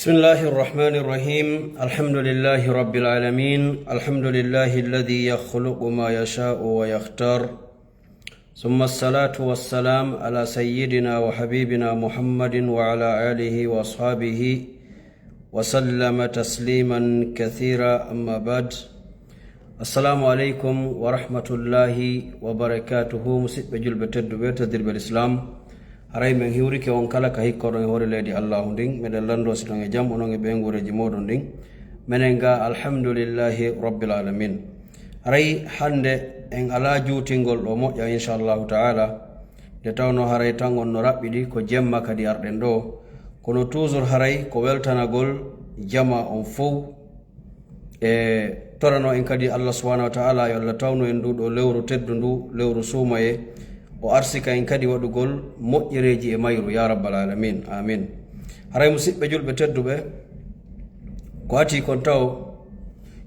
بسم الله الرحمن الرحيم الحمد لله رب العالمين الحمد لله الذي يخلق ما يشاء ويختار ثم الصلاة والسلام على سيدنا وحبيبنا محمد وعلى آله وأصحابه وسلم تسليما كثيرا أما بعد السلام عليكم ورحمة الله وبركاته مسيب جلبة الدبيت درب الإسلام haray men hiwrike on kala ka hikkoɗon e hoore leydi allahu ndin meɗen lando siɗon e jaam onon e ɓengureji moɗon ndin minen ga alhamdulillahi rabbil alamin haray hande en ala juutingol ɗo moƴƴa inchallahu taala nde tawno haray tan on no raɓɓiɗi ko jemma kadi arɗen ɗo kono toujours haray ko weltanagol jama on fof e torano en kadi allah subhanahu wa taala yo allah tawno en nduɗo lewru teddu ndu lewru suumaye o arsika en kadi waɗugol moƴƴereji e mayru ya rabbal alamin amin haray musidɓe julɓe tedduɓe ko ati kon taw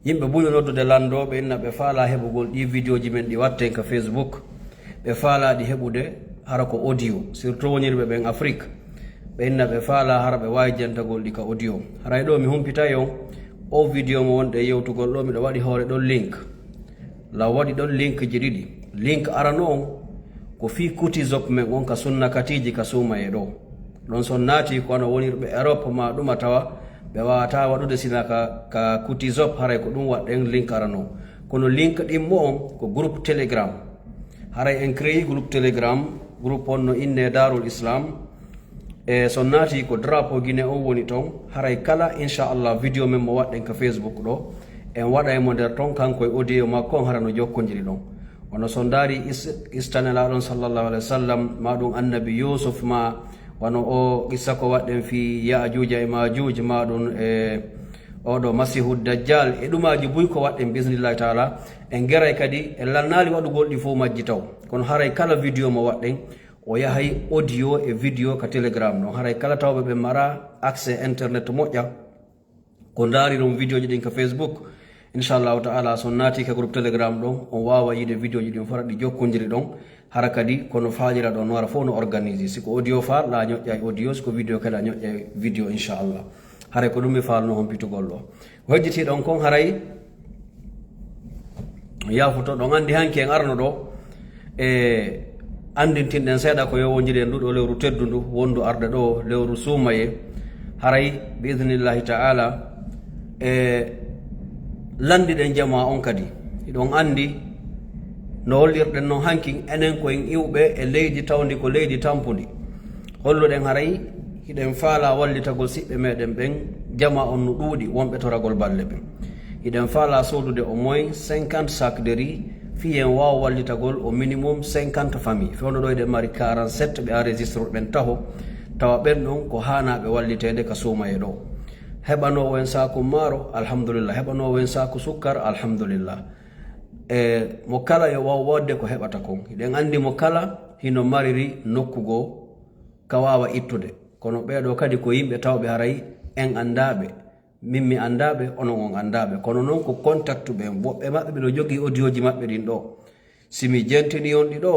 yimɓe ɓuuri noddude landoɓe inna ɓe faala heɓugol ɗi vidéo ji men ɗi watten ka facebook ɓe faalaɗi heɓude hara ko audio surtout wonirɓe ɓen afrique ɓe inna ɓe faala hara ɓe wawi jantagol ɗi ka audio haray ɗo mi humpitay on o vidéo mo wonɗe yewtugol ɗo miɗo waɗi hoore ɗon link law waɗi ɗon link ji ɗiɗi link arano on ko fi kuti zop men on ka sunna katiji ka sumaye ɗo ɗon son naati ko ano wonirɓe europe ma ɗuma tawa ɓe wawata waɗude sina ka kuti zop haray ko ɗum waɗɗen link arano kono link ɗimmo on ko groupe telegram haray en créé groupe telegram groupe on no inne darul islam e son naati ko drapeau guine on woni ton haray kala inchallah vidéo men mo waɗɗen ka facebook ɗo en waɗa e mo nder ton kanko e audio makko on hara no jokkodiri ɗon wono son daari istanelaɗon sallllahu alih wa sallam ma ɗum annabi yusuf ma wono o qissa ko waɗɗen fi yajuja e majuj ma ɗum e oɗo masihu dajjal e ɗumaji buy ko waɗɗen bismillahi taala en geray kadi en lannali waɗugol ɗi fo majji taw kono haray kala vidéo mo waɗɗen o yahay audio e vidéo ka telegram ɗon haray kala tawɓe ɓe mara accès internet moƴƴa ko daari ɗum vidéo ji ɗin ka facebook inchallahu taala son naati ka groupe telegram ɗon on wawa yiide vidéo ji ɗin fota ɗi jokkodiri ɗon hara kadi kono faalira ɗon wara fof no organise siko audio faalɗa ñoƴƴa e audio siko vidéo kadi a ñoƴƴa e vidéo inchallah haray ko ɗum mi faalno hompitugol ɗo hojjiti ɗon kon haray yafuto ɗon andi hanki en arno ɗo e andintinɗen seeɗa ko yowodiri en nduɗo lewru teddu ndu wondu arde ɗo lewru suumaye haray bi idnillahi taala e landiɗen jama on kadi iɗon andi no hollirɗen noon hanki enen koyen iwɓe e leydi tawdi ko leydi tampudi holluɗen haray hiɗen faala wallitagol siɓɓe meɗen ɓen jama on no ɗuuɗi wonɓe toragol balle ɓen hiɗen faala sodude au moins 50 sac de riz fiyen wawa wallitagol au minimum 50 famille fewno ɗo eɗen mari 47 ɓe enregistre ɓen taho tawa ɓen ɗon ko hanaɓe wallitede ka suumaye ɗo heɓanowo en saku maaro alhamdulillah heɓanowo en saku sukkar alhamdulillah e mo kala yo waw wodde ko heɓata kon hiɗen andi mo kala hino mariri nokkugo ka wawa ittude kono ɓeɗo kadi ko yimɓe tawɓe haray en andaɓe min mi andaɓe onon on andaɓe kono noon ko contact ɓe woɓɓe maɓɓe ɓeɗo jogui audio ji maɓɓe ɗin ɗo simi jentini on ɗi ɗo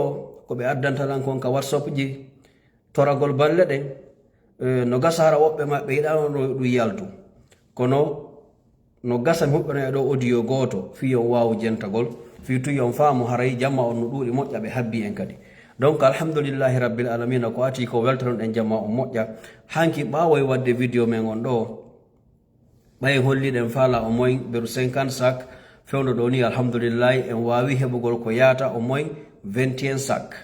koɓe addantanan kon ka whatsapp ji toragol balle ɗen no gasa hara woɓɓe maɓɓe yiɗano ɗum yaltu kono no gasa mi huɓɓana e ɗo audio goto fiyon wawu jentagol fi tuyon faamu haray jamma on no ɗuuɗi moƴƴa ɓe habbi en kadi donc alhamdulillahi rabbil alamina ko ati ko weltanon ɗen jamma on moƴƴa hanki ɓawoy wadde vidéo men on ɗo ɓay holliɗen faala au moins ɓeru 50 sac fewno ɗo ni alhamdulillahi en wawi heɓugol ko yaata au moins 21 sac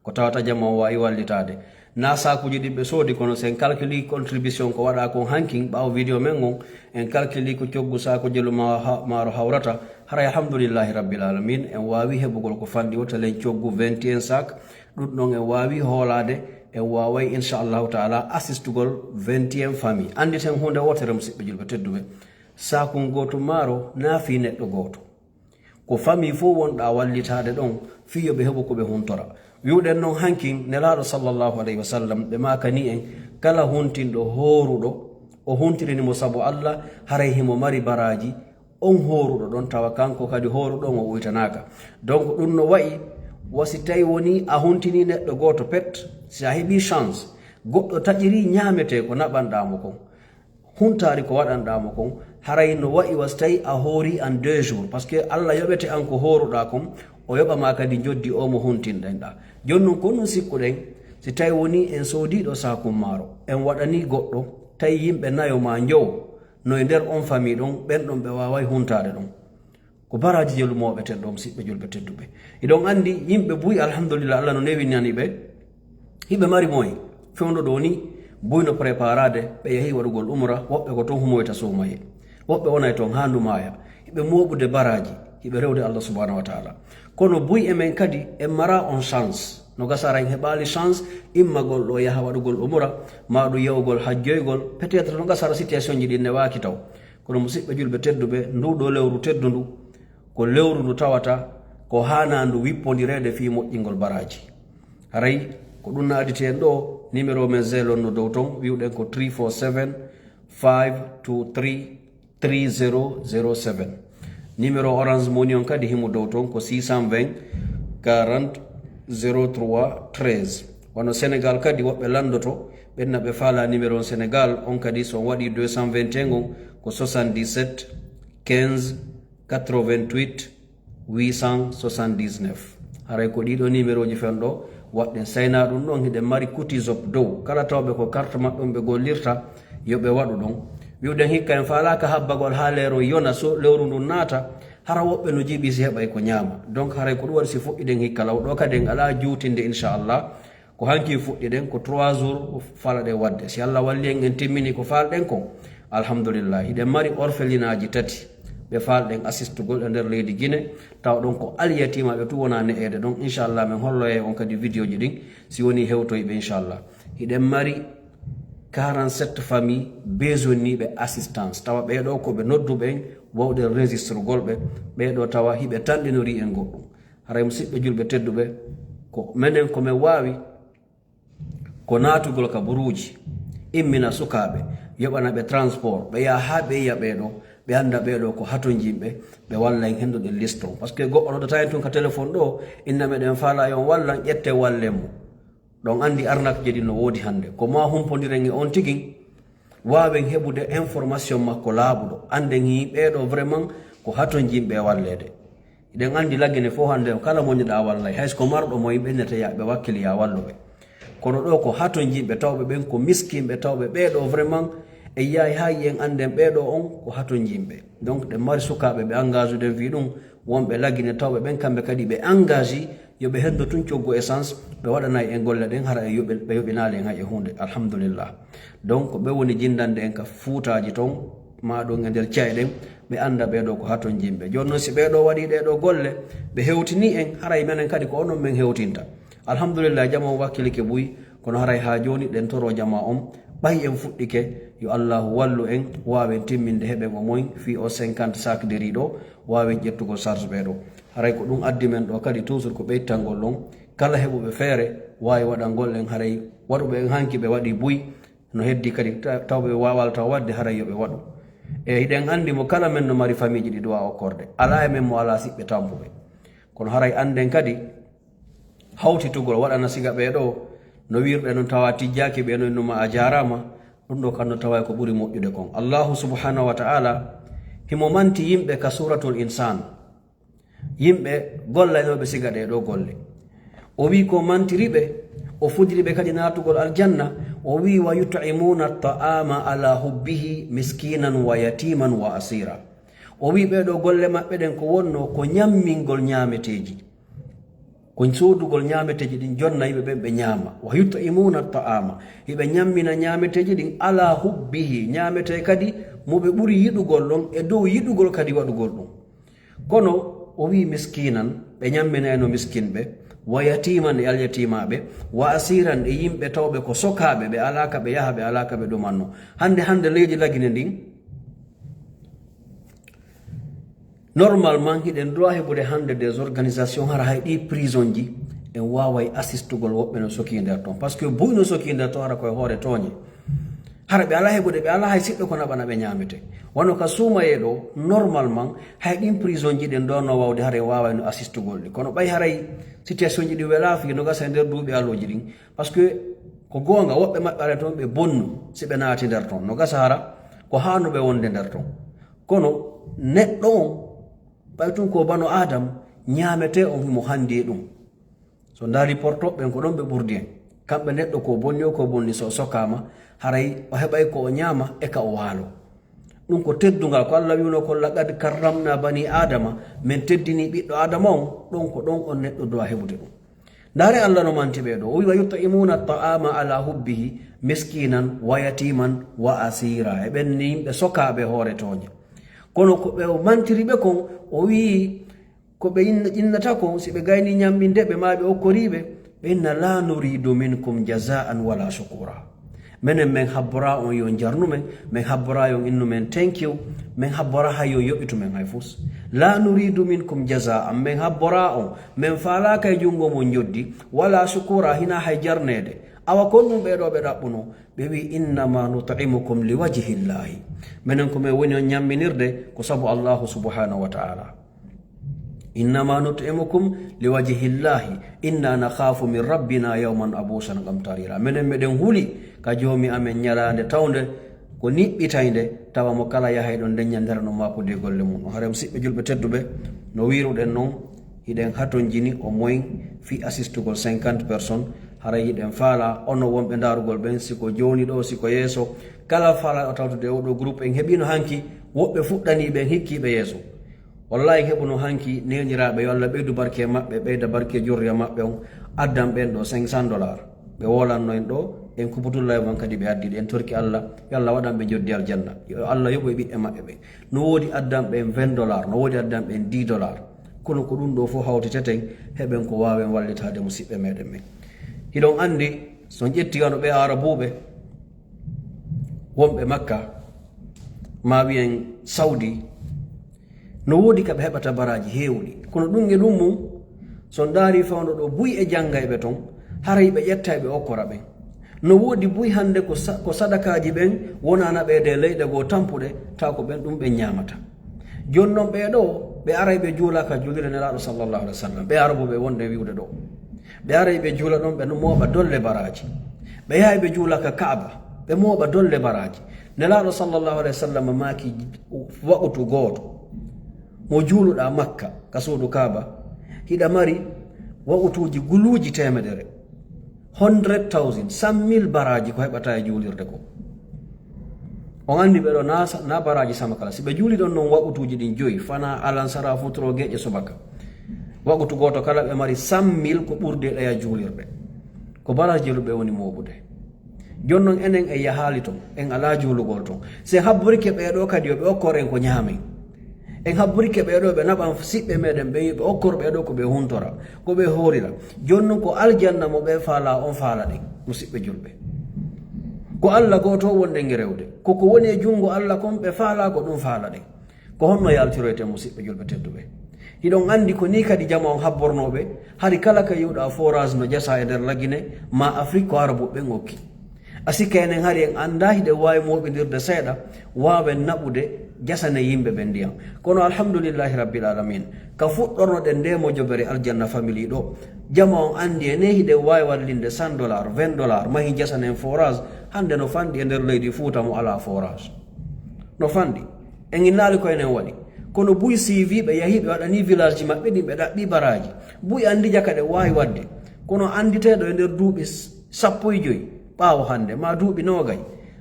ko tawata jamma on wawi wallitade na sakuji ɗiɓɓe soodi kono sen calculi contribution ko waɗa kon hankin ɓawo vidéo men on en calculi ko coggu sakuje maaro hawrata haray alhamdulillahi rabbil alamin en wawi heɓugol ko fanɗi wotalen coggu 21 sac ɗum ɗon en wawi hoolade en waway inchallahu taala assistugol 21 famille anditen hunde wotere musidɓe julɓe tedduɓe sakun goto maaro naafi neɗɗo goto ko famille fof wonɗa wallitade ɗon fiyoɓe heɓo koɓe huntora wiwɗen noon hankin nelaɗo sallllahu alayhi wa sallam ɓe makani en kala huntinɗo horuɗo o huntirinimo saabu allah haray himo mari baraji on horuɗo ɗon tawa kanko kadi horuɗon o uytanaka donc ɗum no wayi wasi tawi woni a huntini neɗɗo goto pet si a heeɓi chance goɗɗo taƴiri ñamete ko naɓanɗamo kon huntari ko waɗanɗamo kon haray no wa'i was tawi a hoori en 2 jours par ce que allah yoɓete an ko horuɗa kon o yoɓama kadi joddi o mo huntinɗen ɗa joni noon ko ɗum sikkuɗen si tawi woni en soodiɗo sakum maaro en waɗani goɗɗo tawi yimɓe nayo ma jowo no e nder on famille ɗon ɓen ɗon ɓe wawai huntade ɗon ko baraji jelumoɓe ten ɗo musidɓe julɓe tedduɓe iɗon andi yimɓe buyi alhamdulillah allah no newinani ɓe hiɓe mari moyen fewdo ɗo ni buyno préparade ɓe yeehi waɗugol umra woɓɓe ko ton humoyta sumaye woɓɓe wonay toon ha ndumaya hiɓe moɓude baraji hiɓe rewde allah subhanahu wa taala kono buy emen kadi en mara on chance no gasara en heɓali chance immagol ɗo yaha waɗugol umra ma ɗum yawgol hajjoygol peut être no gasara situation ji ɗin ne waki taw kono musidɓe julɓe tedduɓe nduɗo lewru teddu ndu ko lewru ndu tawata ko hana ndu wippodirede fi moƴƴingol baraji haray ko ɗum naadite en ɗo numéro men zelon no dow ton wiwɗen ko 347 523 3007 numéro orange moni on kadi himo dow ton ko 620 40 03 13 wono sénégal kadi woɓɓe landoto ɓenna ɓe faala numéro on sénégal on kadi so waɗi 221 on ko 77 15 88 879 haray ko ɗiɗo numéro ji fen ɗo waɗɗen sayna ɗum ɗon hiɗen mari coutisop dow kala tawɓe ko carte maɓɓe ɓe gollirta yoɓe waɗu ɗon wiwɗen hikka en falaka habbagol ha leero yona so lewru ndu naata hara woɓɓe no jiiɓi si heɓay ko ñaama donc haray ko ɗum waɗi si fuɗɗiɗen hikka law ɗo kadi en ala juutinde inchallah ko hanki fuɗɗiɗen ko 3 jours fala ɗe wadde si allah walli en timmini ko falɗen ko alhamdulillah hiɗen mari orphelinaji tati ɓe falɗen assistugol e nder leydi Guinée taw ɗon ko aliyatimaɓe tu wona ne'ede donc inchallah min holloye on kadi vidéo ji ɗin si woni hewtoyɓe inchallah hiɗen mari 47 famille besonniɓe assistance tawa ɓeɗo koɓe nodduɓen wawɗe registrugol ɓe ɓeɗo tawa hiɓe tanɗinori en goɗɗum haray musidɓe julɓe tedduɓe ko minen komin wawi ko natugol ka buruji immina sukaɓe yoɓanaɓe transport ɓe yaha ha ɓe yiya ɓeɗo ɓe anda ɓeɗo ko haton jimɓe ɓe walla en henduɗe liste on par ce que goɗɗo ɗoɗata en tun ka téléphone ɗo inna meɗen faala on wallan ƴette wallenmo ɗon andi arnak jeɗi no woodi hande ko ma humpodiren e on tigui wawen heɓude information makko laaɓuɗo anden ɓeɗo vraiment ko haton jimɓe wallede eɗen andi laggine fo hande kala moñoɗa wallay hayso marɗo mo yimɓe nete yaɓe wakkili ya walluɓe kono ɗo ko haton jimɓe tawɓe ɓen ko miskimɓe tawɓe ɓeɗo vraiment e yahi ha yiyen anden ɓeɗo on ko haton jimɓe donc ɗe mari sukaɓe ɓe engage den wi ɗum wonɓe laggine tawɓe ɓen kamɓe kadi ɓe engage yoɓe hendo tun coggo essence ɓe waɗanayi en golle ɗen hara ɓe yoɓinali en hay e hunde alhamdulillah donc ɓe woni jindande en ka fuutaji ton maɗon e nder caye ɗen ɓe anda ɓeɗo ko haton jimɓe joni noon si ɓeɗo waɗi ɗeɗo golle ɓe hewtini en haray menen kadi ko onon men hewtinta alhamdulillah jama on wakkilike ɓuyi kono haray ha joni ɗen toro jama on ɓay en fuɗɗike yo allahu wallu en wawen timminde heɓen o moyn fi o 50 sac deri ɗo wawen ƴettugol charge ɓeɗo haray ko ɗum addi men ɗo kadi toujours ko ɓeytangol ɗon kala heɓuɓe feere wawi waɗangol en haray waɗuɓe en hanki ɓe waɗi buy no heddi kadi tawɓe wawal taw wadde haray yoɓe waɗu e hiɗen andi mo kala men no mari famille ji ɗi ɗo a okkorde ala e men mo ala siɓɓe tampuɓe kono haray anden kadi hawtitugol waɗana siga ɓeɗo no wirɓe noon tawa tijjaki ɓe no numa a jarama ɗum ɗo kanno tawa ko ɓuuri moƴƴude kon allahu subhanahu wa ta'ala himo manti yimɓe ka suratul insan yimɓe gollanoɓe siga ɗe ɗo golle o wi ko mantiriɓe o fudiriɓe kadi natugol aljanna o wi wa yut'imuna ta'ama ala hubbihi miskinan wa yatiman wa asira o wi ɓeɗo golle maɓɓe ɗen ko wonno ko ñammingol ñameteji ko sodugol ñameteji ɗin jonna yimɓe ɓen ɓe ñaama wa yut'imuna ta'ama hiɓe ñammina ñameteji ɗin ala hubbihi ñamete kadi moɓe ɓuuri yiɗugol ɗon e dow yiɗugol kadi waɗugol ɗum kono o wi miskinan ɓe ñamminayno miskinɓe wa yatiman e alyatimaɓe wa asiran e yimɓe tawɓe ko sokaɓe ɓe alaka ɓe yaha ɓe alaka ɓe ɗumanno hande leydi lagine ndin normalement hiɗen droit heɓude hande des organisations hara hay ɗi prison ji en waway assistugol woɓɓe no soki nder toon par ce que buy no soki nder toon hara koye hoore tooñe hara ɓe ala heɓude ɓe ala hay siɗɗo ko naɓana ɓe ñamete wono ka suumaye ɗo normalement hay ɗin prison ji ɗen ɗonno wawde hara waway no assistugol ɗi kono ɓay haray situation ji ɗi welafi no gasa nder duuɓi alloji ɗin par ce que ko gonga woɓɓe maɓɓe ara toon ɓe bonnu si ɓe naati nder toon no gasa hara ko hanuɓe wonde nder ton. Kono neɗɗo on ɓaytun ko bano adam ñamete on himo handi ɗum. So ndaari portoɓe ko ɗon ɓe ɓurdi en kamɓe neɗɗo ko bonni o ko bonni so sokama haray o heɓay ko o ñama e ka o waalo. ɗum ko teddugal ko Allah wino ko laqad karramna bani adama, min teddini ɓiɗɗo adama on. ɗon ko ɗon on neɗɗo dowa heɓude ɗum. ndaare Allah no manti ɓeɗo o wi wa yutimuna ta'ama ala hubbihi miskinan wa yatiman wa asira, e ɓen ni yimɓe sokaɓe hoore toña. kono ko ɓe mantiri ɓe kon o wi ko ɓe innata ko si ɓe gayni ñamminde ɓe ma ɓe okkoriɓe ɓe inna la nuridu minkum jaza'an wala shukura. menen min habbora on yo jarnumen, min habbora yon innu men thank you, min habbora ha yo yoɓitumen hay fus. la nuridu minkum jaza'an, min habbora on min falaka e jungo mon joddi, wala shukura hina hay jarnede. awa kon ɗum ɓeɗo ɓe ɗaɓɓuno ɓe wi innama nut'imukum liwajhillahi, minen ko min woni on ñamminirde ko sabu allahu subhanahu wa ta'ala. innama nut'imukum liwajhillahi inna nakhafu min rabbina yawman abusan qamtarira. minen meɗen huli ka joomi amen ñalande tawde ko niɓɓitayde tawa mo kala yahay ɗon deñña nder no makude golle mum. o harem siɓɓe julɓe tedduɓe no wiruɗen noon hiɗen haton jini au moins fi assistugol 50 personnes. haray hiɗen faala ono wonɓe darugol ɓen siko joni ɗo siko yeeso kala faala o tawtude oɗo groupe en heɓino hanki woɓɓe fuɗɗani ɓen hikkiɓe yeeso. wallahi heɓuno hanki neniraɓe yo Allah ɓeydu barke maɓɓe, ɓeyda barke jurriya maɓɓe on. addan ɓen ɗo $500 ɓe wolanno en ɗo en kubutullahi won kadi ɓe addiɗe en torki Allah yo Allah waɗan ɓe joddi aljanna, yo Allah yoɓo e ɓiɓɓe maɓɓe ɓe. no woodi addan ɓen $20, no woodi addan ɓen $10. kono ko ɗum ɗo fof hawteteten heɓen ko wawen wallitade musidɓe meɗen men. hiɗon andi so ƴetti wano ɓe arabuɓe wonɓe makka ma wiyen saudi no woodi kaɓe heɓata baraji hewɗi, kono ɗum e ɗum mum so ndaari fawno ɗo buy e janngayɓe ton haray ɓe ƴetta ɓe okkora ɓen. no woodi buy hande ko sadakaji ɓen wonana ɓeede leyɗe goo tampuɗe taw ko ɓen ɗum ɓen ñamata. joni noon ɓeɗo ɓe aray ɓe juulaka julire nelaɗo sallllahu alih wa sallam, ɓe arabuɓe wonde wiwde ɗo ɓe aray ɓe juula ɗon ɓe mooɓa dolle baraji, ɓe yahay ɓe juulaka kaaba ɓe mooɓa dolle baraji. nelaɗo sallllahu alih wa sallam maaki waɓutu gooto mo juuluɗa makka ka suudu kaaba hiɗa mari waɓutuji guluji 100 100,000 100,000 baraji ko heɓata e juulirde ko. on andi ɓeɗo na baraji sama kala si ɓe juuli ɗon noon waɓutuji ɗin 5 fana alansara futuro geƴe subaka waɓutu goto kala ɓe mari 100,000 ko ɓurde ɗaya juulirde ko baraji luɓe woni moɓude. joni noon enen e yahali ton en ala juulugol ton se habburike ɓeɗo kadi yo ɓe okkoren ko ñaamen, en habburike ɓeɗo ɓe naɓan siɓɓe meɗen ɓe yiɓe okkor ɓeɗo ko ɓe huntora ko ɓe horira. joni noon ko aljanna mo ɓe faala on faala ɗen musidɓe julɓe, ko Allah goto wonde ngerewde koko woni e jungo Allah kon ɓe faala ko ɗum faala ɗen. ko honno yaltiroyte musidɓe julɓe tedduɓe. hiɗon andi ko ni kadi jama on habbornoɓe hari kala ka yiwɗa forage no jasa e nder lagine ma afrique ko arabu ɓen okki. a sikka enen hari en anda hiɗe wawi moɓidirde seeɗa wawen naɓude jasane yimɓe ɓe ndiyam. kono alhamdulillahi rabbil alamin ka fuɗɗornoɗen ndemo jobere aljanna famille ɗo jama on andi e ne hiɗe wawi wallinde $100 $20 mahi jasanen forage hande no fandi e nder leydi Fuuta mo ala forage no fandi en innali ko enen waɗi. kono buy CV ɓe yahi ɓe waɗani village ji maɓɓe ɗin ɓe ɗaɓɓi baraji buy andija ka ɗe wawi wadde, kono anditeɗo e nder duuɓi 15 ɓaawo hande ma duuɓi 20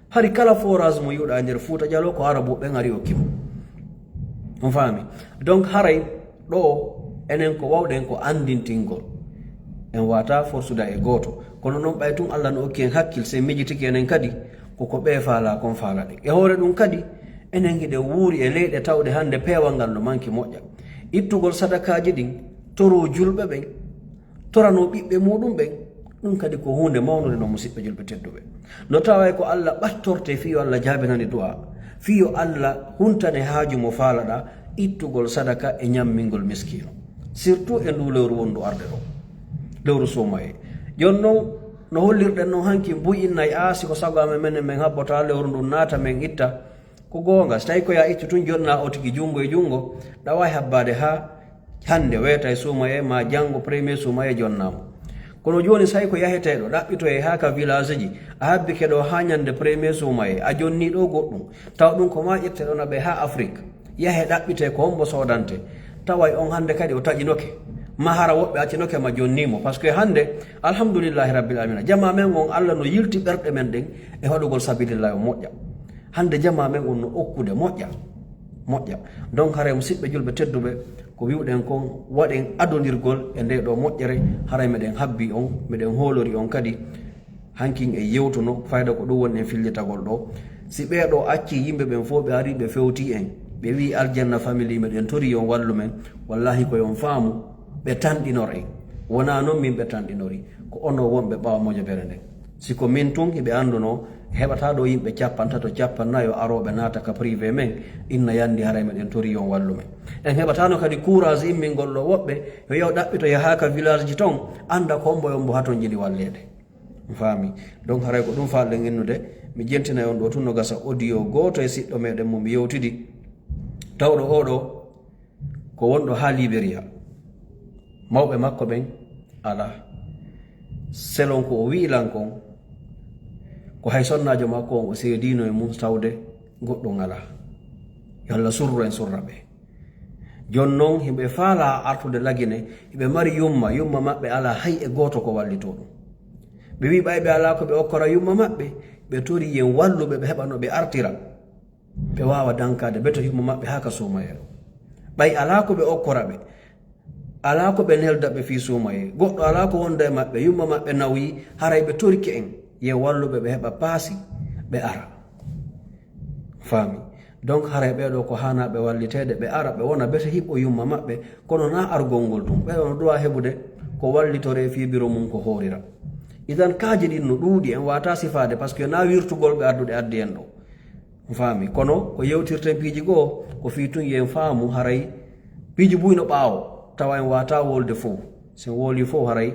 hari kala forage mo yiwɗa nder Fuuta Jallo ko arabu ɓen ari hokkimo. on faami. donc haray ɗo enen ko wawɗen ko andintingol en wata forsuda e goto, kono noon ɓay tun Allah no okki en hakkil se mijitiki enen kadi koko ɓe faala kon faala ɗe e hoore ɗum kadi enen hiɗe wuuri e leyɗe tawɗe hande peewal ngal no manki moƴƴa. ittugol sadakaji ɗin toro julɓe ɓen torano ɓiɓɓe muɗum ɓen ɗum kadi ko hunde mawnude no musidɓe julɓe tedduɓe. no tawa ko Allah ɓattorte fiyo Allah jaabinani du'a, fiyo Allah huntane haaju mo faalaɗa ittugol sadaka e ñammingol miskino, surtout e ndu lewru wondu arde ɗo lewru somaye. joni noon no hollirɗen noon hanki mbuyinnayi siko sago amen menen min habbota lewru ndu naata min itta ko gonga. so tawi ko ya ittu tun jonna o tigi jungo e jungo ɗa wawi habbade ha hande weyta e sumaye ma janggo premier sumaye jonnamo. kono joni sai ko yahete do dabbito e haka village ji a habbi ke do hanyande premier sumay a jonni do goddum taw dum ko ma jette do be ha Afrique yahe dabbite ko hombo sodante taway on hande kadi o tajinoke mahara wobbe acinoke ma jonnimo parce que hande alhamdulillah rabbil alamin jama men on Allah no yilti berde men den e wadugol sabilillah o mojja hande jama men on no okkude mojja donc hare musibbe julbe teddube ko wiwden kon waden adondirgol e nde do mojjere haray meden habbi on meden holori on kadi hankin e yewtuno fayda ko do woni fillitagol do si be do acci yimbe ben fo be ari be fewti en be wi aljanna family meden tori on wallu men wallahi ko yon faamu be tandinore wona non min be tandinori ko ono wonbe bawa mojo berende siko min tun be anduno hebata do yimbe cappantato cappannayo arobe nata ka privé men inna yandi haray meden tori yon wallu men en hebata no kadi courage immin gollo wobbe yo yaw dabbito ya haka village ji ton anda ko mbo yombo haton jili wallede fami donc haray ko dum faalde ngennude mi jentina on do tunno gasa audio goto e siddo meden mo mi yewtidi tawdo odo ko wondo ha Liberia mawbe makko ben ala selon ko wiilan kon ko hay sonnajo makko o seedino e mum tawde goddo ngala yalla surro en surrabe jonnon himbe faala artude lagine himbe mari yumma mabbe ala hay e goto ko wallito dum be wi baybe ala ko be okkora yumma mabbe be tori yen wallube be hebano be artira be wawa dankade beto yumma mabbe haka somayelo bay ala ko be okkora be ala ko be nelda be fi somaye goddo ala ko wonda e mabbe yumma mabbe nawi haray be toriki en ye wallube be heba pasi be ara fami donc haray be do ko hana be wallitede be ara be wona bete hibbo yumma mabbe kono na argongol dum be on do hebude ko wallitore fi biro mum ko horira idan kaaji din no duudi en wata sifade parce que na wirtugol be addude addi en do fami kono ko yewtirten piiji go ko fi tun yen faamu haray piiji buyno baawo tawa en wata wolde fo sen woli fo haray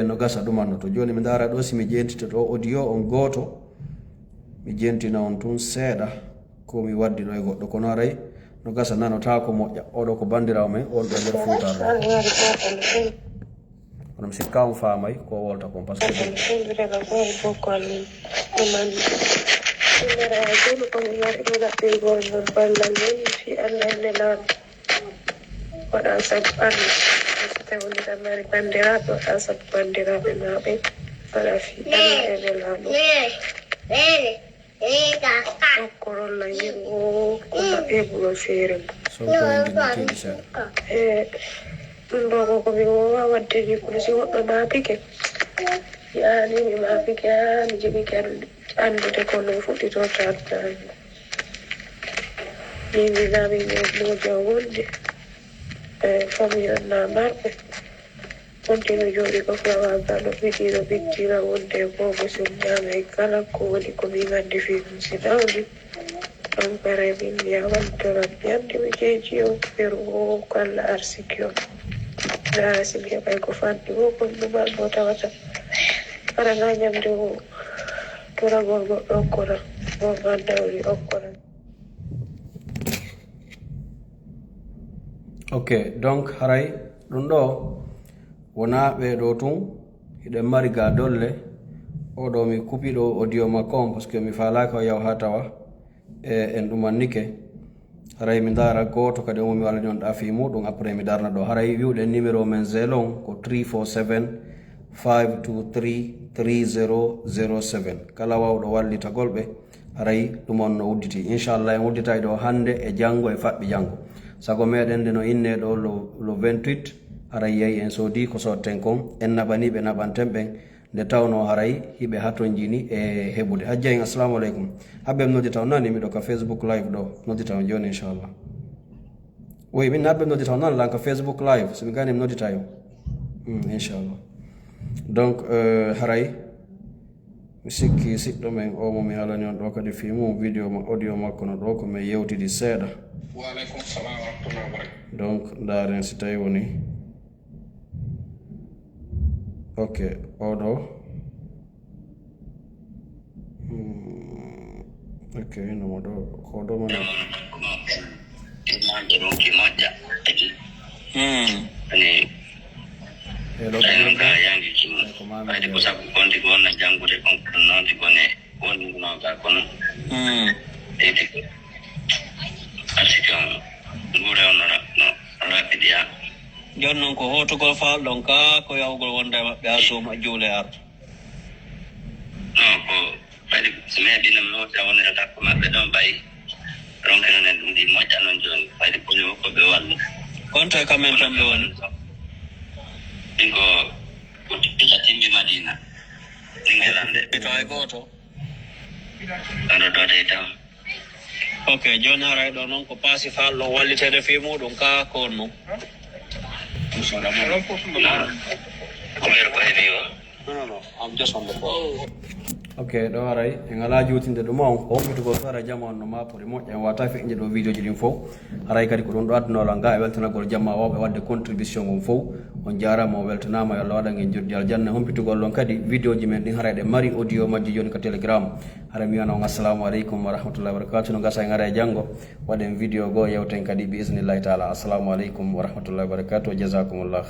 no gasa dumanno to joni mi dara do simi jentito to audio on goto mi jentina on tun seeda ko mi waddi do e goddo kono haray no gasa nanota ko mojja odo ko bandirawo men on do der fuuta on mi sikka on faamay ko wolta kon parce que wonita mari bandiraɓe o asat bandiraɓe maɓe waɗa fi ande laaɗo okkorolla yimɓo koma ɓeɓugo feere ɗum ɗo koko mi wowa wadde jikkude si woɗɗo maapike yani mi maapike ha mi jibike andude kono fuɗɗito taddaani mimminami mojo wonde famille on na marɓe continue jooɗi ko flawaga no ɓiɗɗino wonde bobo sumñama e kala ko woni ko min andi fi ɗum si dawdi ɗon pare min mbiya wantoran mi andi mi jeeji o ɓeru o ko Allah arsiki on na si mi heɓay ko fanɗi o kon ɗumal mo tawata arana ñamde o toragol goɗɗo okkora o mandawri okkora. Ok, donc haray ɗum ɗo wona ɓeɗo tun hiɗen mari ga dolle oɗo mi kupiɗo audio makko on parce que mi falaki o yaw ha tawa en ɗumannike haray mi dara goto kadi omo mi walani on ɗafi muɗum après mi darna ɗo haray wiwɗen numéro men zelon ko 347 523 3007 kala wawɗo wallitagol ɓe haray ɗum on no udditi inchallah en udditay ɗo hande e janggo e faɓɓi janggo sago meɗen nde no inne ɗo lo 28 haray yeyi en soodi ko sotten kon en naɓani ɓe naɓanten ɓen nde tawno haray hiɓe haton jini e heɓude hajja en assalamu aleykum haɓe mi noddita on nani miɗo ka Facebook live ɗo noddita on joni inchallah oui min haɓe mi noddita on nani lan ka Facebook live somi gani mi noddita yo inchallah donc haray mi sikki siɗɗo men omo mi halani on ɗo kadi filmu vidéo ma audio makko no ɗo ko min yewtidi seeɗa waaleykum salam wa rahmatullahi wa barakatuh donc ndaren si tawi woni ok oɗo ok nomo ɗo ko ɗo mana imande ɗum ki moƴƴa tagi hello ga yangi ki Pai di pusat kon di kon janggu de kon non di kon no ga kon. Itu asik kan. Ngure onora no rapidia. Jonnon ko hotugol faal ɗon ka ko yawgol wonde maɓɓe ha suuma juule arta. Non ko ɓayde so mi heɓino mi hota wonira takko maɓɓe ɗon ɓayi ronkene ɗum ndi moƴƴa noon joni ɓayde komi hokkoɓe wallu. Konto e kamen tan ɓe woni? Ɗin ko pisa timmi Madina ɗingelande. To hay goto? Ɗon ɗo dode taw. Ok, joni haray ɗo noon ko paasi faal ɗo wallitede fi muɗum ka ko on noon? Combien ko heewi o? No, I'm just on the phone. Ok, ɗo haray en ala jutinde ɗum on ko hoɓɓitugol so ara jamma on no mapore moƴƴa en wata feƴƴe ɗo vidéo ji ɗin fof haray kadi ko ɗum ɗo addunola nga e weltanagol jamma wawɓe wadde contribution on fof on jarama o weltanama yo Allah waɗan en jurdi aljanna hompitugol ɗon kadi vidéo ji men ɗin haray ɗe mari audio majji joni ko télégramme haray mi wiyana on assalamu aleykum wa rahmatullahi wa barakatuh no gasa en ara e janggo waɗen vidéo goo yewten kadi bi isnillahi taala assalamu aleykum wa rahmatullahi wa barakatuh jazakumullah.